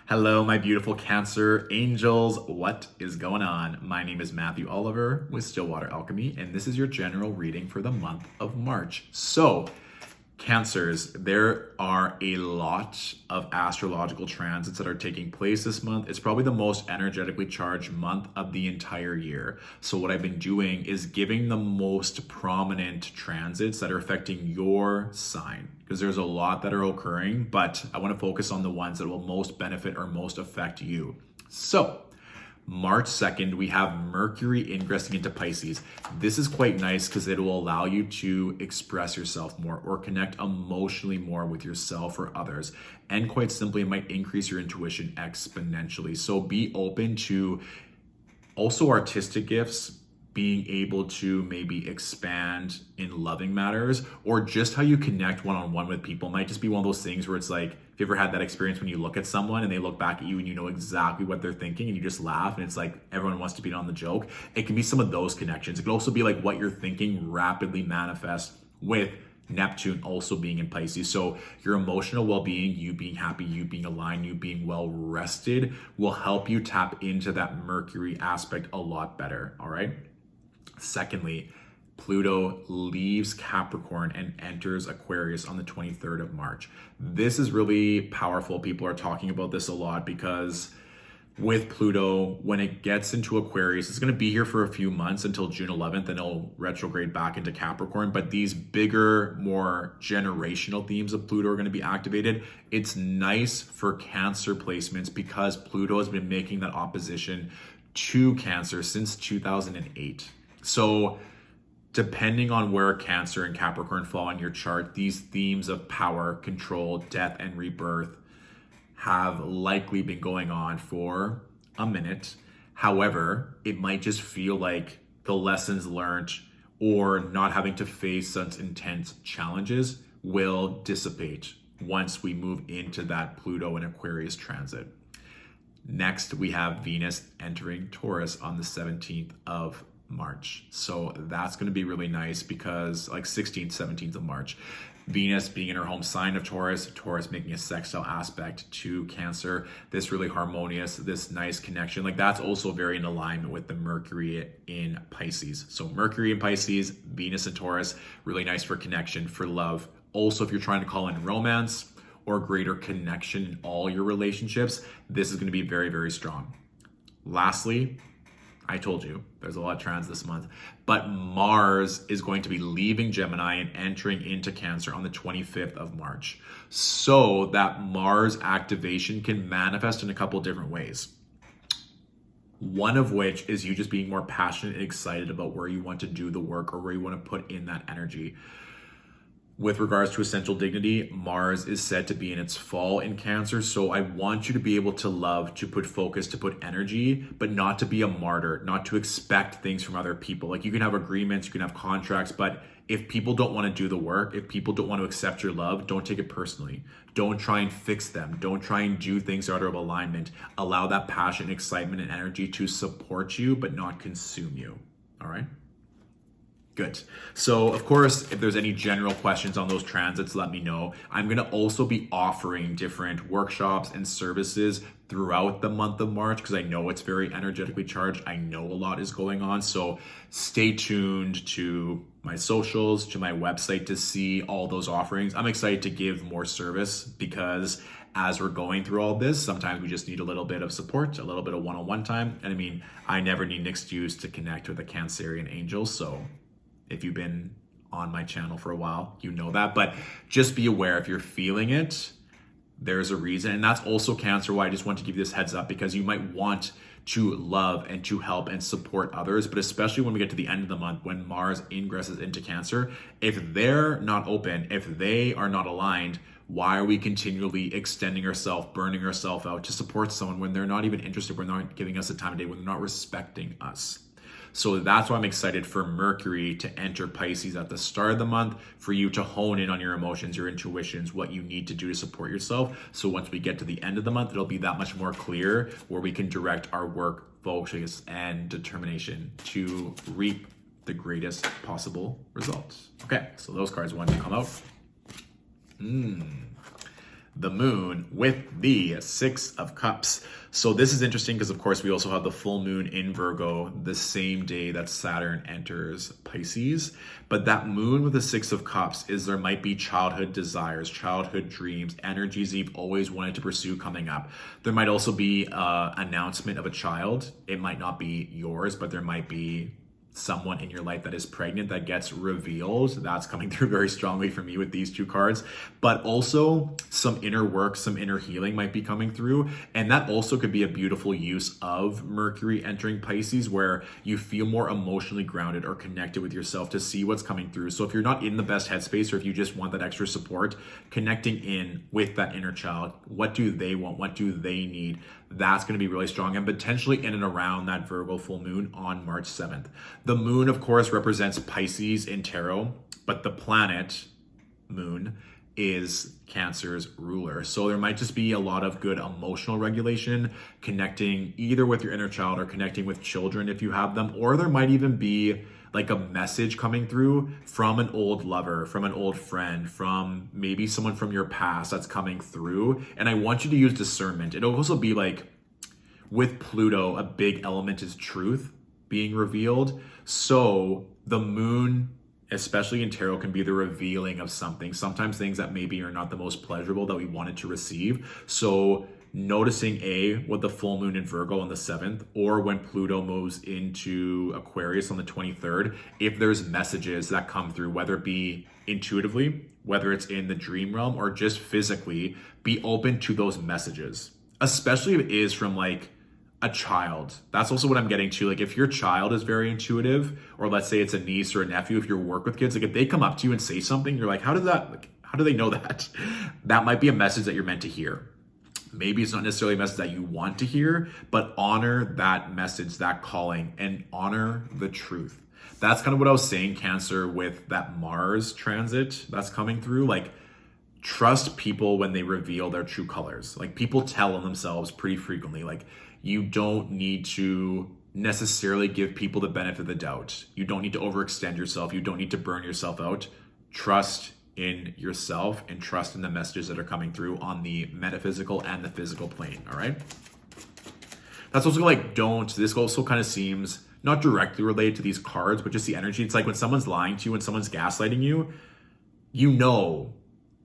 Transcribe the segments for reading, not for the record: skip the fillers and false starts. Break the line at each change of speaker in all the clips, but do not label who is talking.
Hello, my beautiful Cancer angels. What is going on? My name is Matthew Oliver with Stillwater Alchemy, and this is your general reading for the month of March. So, Cancers, there are a lot of astrological transits that are taking place this month. It's probably the most energetically charged month of the entire year. So, what I've been doing is giving the most prominent transits that are affecting your sign, because there's a lot that are occurring, but I want to focus on the ones that will most benefit or most affect you. So, March 2nd, we have Mercury ingressing into Pisces. This is quite nice because it will allow you to express yourself more or connect emotionally more with yourself or others. And quite simply, it might increase your intuition exponentially. So be open to also artistic gifts, being able to maybe expand in loving matters, or just how you connect one-on-one with people might just be one of those things where it's like, if you ever had that experience when you look at someone and they look back at you and you know exactly what they're thinking and you just laugh and it's like everyone wants to be on the joke. It can be some of those connections. It can also be like what you're thinking rapidly manifest with Neptune also being in Pisces. So your emotional well-being, you being happy, you being aligned, you being well rested will help you tap into that Mercury aspect a lot better. All right. Secondly, Pluto leaves Capricorn and enters Aquarius on the 23rd of March. This is really powerful. People are talking about this a lot because with Pluto, when it gets into Aquarius, it's going to be here for a few months until June 11th, and it'll retrograde back into Capricorn. But these bigger, more generational themes of Pluto are going to be activated. It's nice for Cancer placements because Pluto has been making that opposition to Cancer since 2008. So depending on where Cancer and Capricorn fall on your chart, these themes of power, control, death, and rebirth have likely been going on for a minute. However, it might just feel like the lessons learned or not having to face such intense challenges will dissipate once we move into that Pluto and Aquarius transit. Next, we have Venus entering Taurus on the 17th of March. So that's going to be really nice because like 16th, 17th of March, Venus being in her home sign of Taurus, Taurus making a sextile aspect to Cancer, this really harmonious, this nice connection. Like that's also very in alignment with the Mercury in Pisces. So Mercury in Pisces, Venus in Taurus, really nice for connection, for love. Also, if you're trying to call in romance or greater connection in all your relationships, this is going to be very, very strong. Lastly, I told you, there's a lot of trans this month, but Mars is going to be leaving Gemini and entering into Cancer on the 25th of March. So that Mars activation can manifest in a couple different ways. One of which is you just being more passionate and excited about where you want to do the work or where you want to put in that energy. With regards to essential dignity, Mars is said to be in its fall in Cancer. So I want you to be able to love, to put focus, to put energy, but not to be a martyr, not to expect things from other people. Like you can have agreements, you can have contracts, but if people don't want to do the work, if people don't want to accept your love, don't take it personally. Don't try and fix them. Don't try and do things out of alignment. Allow that passion, excitement, and energy to support you, but not consume you. All right? Good. So, of course, if there's any general questions on those transits, let me know. I'm going to also be offering different workshops and services throughout the month of March because I know it's very energetically charged. I know a lot is going on. So stay tuned to my socials, to my website to see all those offerings. I'm excited to give more service because as we're going through all this, sometimes we just need a little bit of support, a little bit of one-on-one time. And I mean, I never need an excuse to connect with a Cancerian angel. So if you've been on my channel for a while, you know that, but just be aware if you're feeling it, there's a reason. And that's also Cancer why I just want to give you this heads up because you might want to love and to help and support others, but especially when we get to the end of the month, when Mars ingresses into Cancer, if they're not open, if they are not aligned, why are we continually extending ourselves, burning ourselves out to support someone when they're not even interested, when they're not giving us the time of day, when they're not respecting us? So that's why I'm excited for Mercury to enter Pisces at the start of the month, for you to hone in on your emotions, your intuitions, what you need to do to support yourself. So once we get to the end of the month, it'll be that much more clear where we can direct our work, focus, and determination to reap the greatest possible results. Okay, so those cards want to come out. the moon with the Six of Cups. So this is interesting because, of course, we also have the full moon in Virgo the same day that Saturn enters Pisces. But that moon with the Six of Cups is there might be childhood desires, childhood dreams, energies you've always wanted to pursue coming up. There might also be an announcement of a child. It might not be yours, but there might be someone in your life that is pregnant that gets revealed. That's coming through very strongly for me with these two cards. But also some inner work, some inner healing might be coming through. And that also could be a beautiful use of Mercury entering Pisces, where you feel more emotionally grounded or connected with yourself to see what's coming through. So if you're not in the best headspace, or if you just want that extra support, connecting in with that inner child, what do they want? What do they need? That's going to be really strong, and potentially in and around that Virgo full moon on March 7th. The moon, of course, represents Pisces in tarot, but the planet moon is Cancer's ruler. So there might just be a lot of good emotional regulation, connecting either with your inner child or connecting with children if you have them, or there might even be like a message coming through from an old lover, from an old friend, from maybe someone from your past that's coming through. And I want you to use discernment. It'll also be like with Pluto, a big element is truth being revealed. So the moon, especially in tarot, can be the revealing of something. Sometimes things that maybe are not the most pleasurable that we wanted to receive. So noticing with the full moon in Virgo on the 7th, or when Pluto moves into Aquarius on the 23rd, if there's messages that come through, whether it be intuitively, whether it's in the dream realm, or just physically, be open to those messages, especially if it is from like a child. That's also what I'm getting to. Like if your child is very intuitive, or let's say it's a niece or a nephew, if you work with kids, like if they come up to you and say something, you're like, how do they know that? That might be a message that you're meant to hear. Maybe it's not necessarily a message that you want to hear, but honor that message, that calling, and honor the truth. That's kind of what I was saying, Cancer, with that Mars transit that's coming through. Like, trust people when they reveal their true colors. Like, people tell on themselves pretty frequently. Like, you don't need to necessarily give people the benefit of the doubt. You don't need to overextend yourself. You don't need to burn yourself out. Trust in yourself and trust in the messages that are coming through on the metaphysical and the physical plane. All right. That's also like, this also kind of seems not directly related to these cards, but just the energy. It's like when someone's lying to you, when someone's gaslighting you,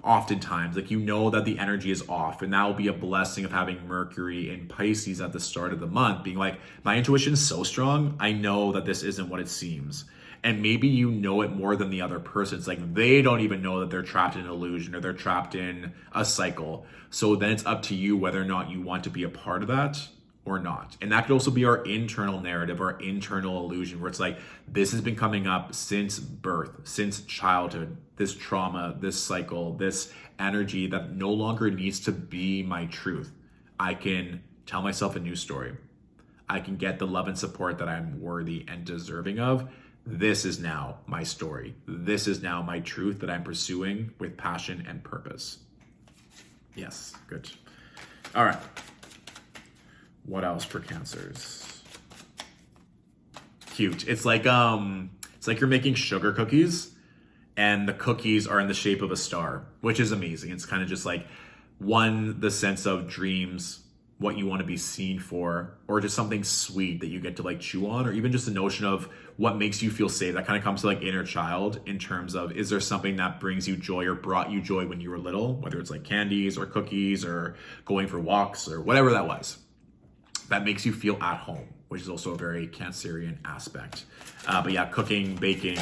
oftentimes, like, that the energy is off, and that will be a blessing of having Mercury in Pisces at the start of the month, being like, my intuition is so strong, I know that this isn't what it seems. And maybe you know it more than the other person. It's like they don't even know that they're trapped in an illusion or they're trapped in a cycle. So then it's up to you whether or not you want to be a part of that or not. And that could also be our internal narrative, our internal illusion, where it's like, this has been coming up since birth, since childhood, this trauma, this cycle, this energy that no longer needs to be my truth. I can tell myself a new story. I can get the love and support that I'm worthy and deserving of. This is now my story. This is now my truth that I'm pursuing with passion and purpose. Yes, good. All right. What else for Cancers? Cute. It's like you're making sugar cookies and the cookies are in the shape of a star, which is amazing. It's kind of just like, the sense of dreams, what you want to be seen for, or just something sweet that you get to like chew on, or even just the notion of what makes you feel safe. That kind of comes to like inner child, in terms of, is there something that brings you joy or brought you joy when you were little, whether it's like candies or cookies or going for walks or whatever that was, that makes you feel at home, which is also a very Cancerian aspect. But yeah, cooking, baking,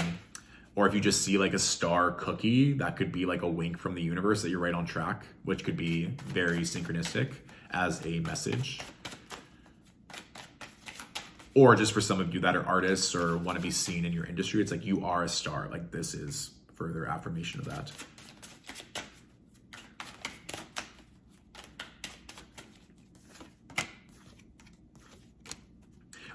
or if you just see like a star cookie, that could be like a wink from the universe that you're right on track, which could be very synchronistic as a message. Or just for some of you that are artists or want to be seen in your industry, it's like, you are a star. Like, this is further affirmation of that.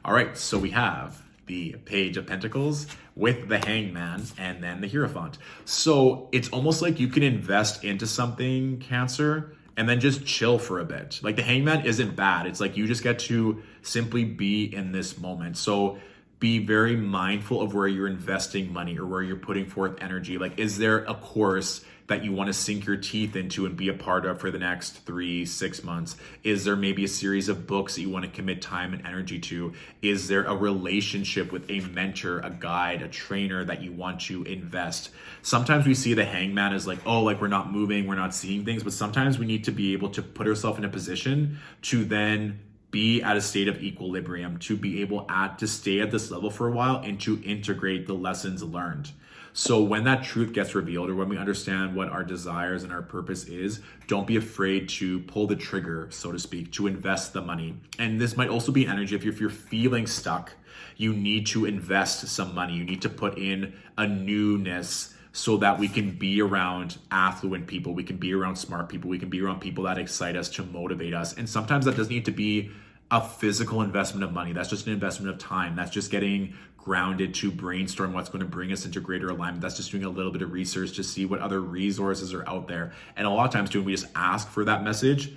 All right, so we have the Page of Pentacles with the Hangman and then the Hierophant. So it's almost like you can invest into something, Cancer, and then just chill for a bit. Like, the Hangman isn't bad. It's like you just get to simply be in this moment. So be very mindful of where you're investing money or where you're putting forth energy. Like, is there a course that you want to sink your teeth into and be a part of for the next 3-6 months? Is there maybe a series of books that you want to commit time and energy to? Is there a relationship with a mentor, a guide, a trainer that you want to invest? Sometimes we see the hangman as like, oh, like we're not moving, we're not seeing things, but sometimes we need to be able to put ourselves in a position to then be at a state of equilibrium, to be able to stay at this level for a while and to integrate the lessons learned. So when that truth gets revealed, or when we understand what our desires and our purpose is, don't be afraid to pull the trigger, so to speak, to invest the money. And this might also be energy. If you're feeling stuck, you need to invest some money. You need to put in a newness so that we can be around affluent people. We can be around smart people. We can be around people that excite us, to motivate us. And sometimes that doesn't need to be a physical investment of money. That's just an investment of time. That's just getting grounded to brainstorm what's going to bring us into greater alignment. That's just doing a little bit of research to see what other resources are out there. And a lot of times too, we just ask for that message,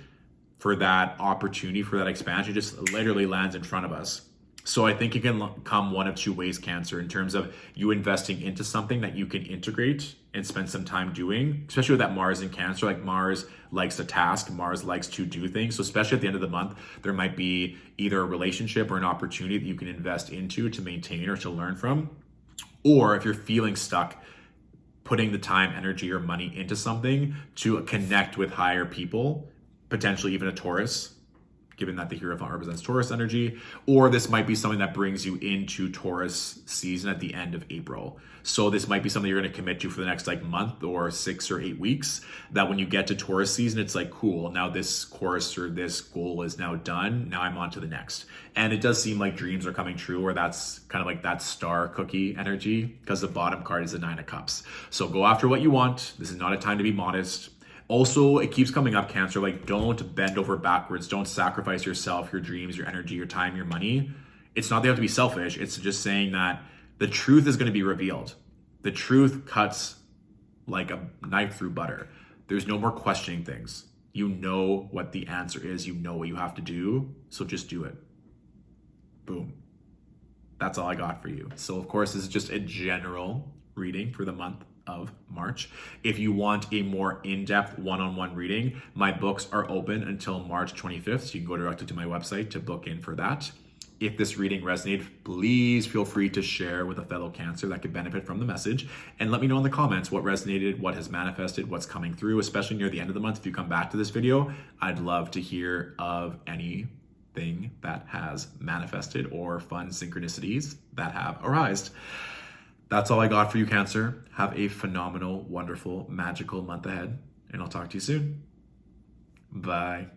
for that opportunity, for that expansion, it just literally lands in front of us. So I think it can come one of two ways, Cancer, in terms of you investing into something that you can integrate and spend some time doing, especially with that Mars in Cancer. Like, Mars likes to task, Mars likes to do things. So especially at the end of the month, there might be either a relationship or an opportunity that you can invest into to maintain or to learn from. Or if you're feeling stuck, putting the time, energy, or money into something to connect with higher people, potentially even a Taurus, given that the Hierophant represents Taurus energy, or this might be something that brings you into Taurus season at the end of April. So this might be something you're going to commit to for the next like month or 6 or 8 weeks, that when you get to Taurus season, it's like, cool, now this course or this goal is now done. Now I'm on to the next. And it does seem like dreams are coming true, or that's kind of like that star cookie energy, because the bottom card is the 9 of Cups. So go after what you want. This is not a time to be modest. Also, it keeps coming up, Cancer, like, don't bend over backwards. Don't sacrifice yourself, your dreams, your energy, your time, your money. It's not that you have to be selfish. It's just saying that the truth is going to be revealed. The truth cuts like a knife through butter. There's no more questioning things. You know what the answer is. You know what you have to do. So just do it. Boom. That's all I got for you. So of course, this is just a general reading for the month of March. If you want a more in-depth one-on-one reading, my books are open until March 25th. So you can go directly to my website to book in for that. If this reading resonated, please feel free to share with a fellow Cancer that could benefit from the message. And let me know in the comments what resonated, what has manifested, what's coming through, especially near the end of the month. If you come back to this video, I'd love to hear of anything that has manifested or fun synchronicities that have arisen. That's all I got for you, Cancer. Have a phenomenal, wonderful, magical month ahead, and I'll talk to you soon. Bye.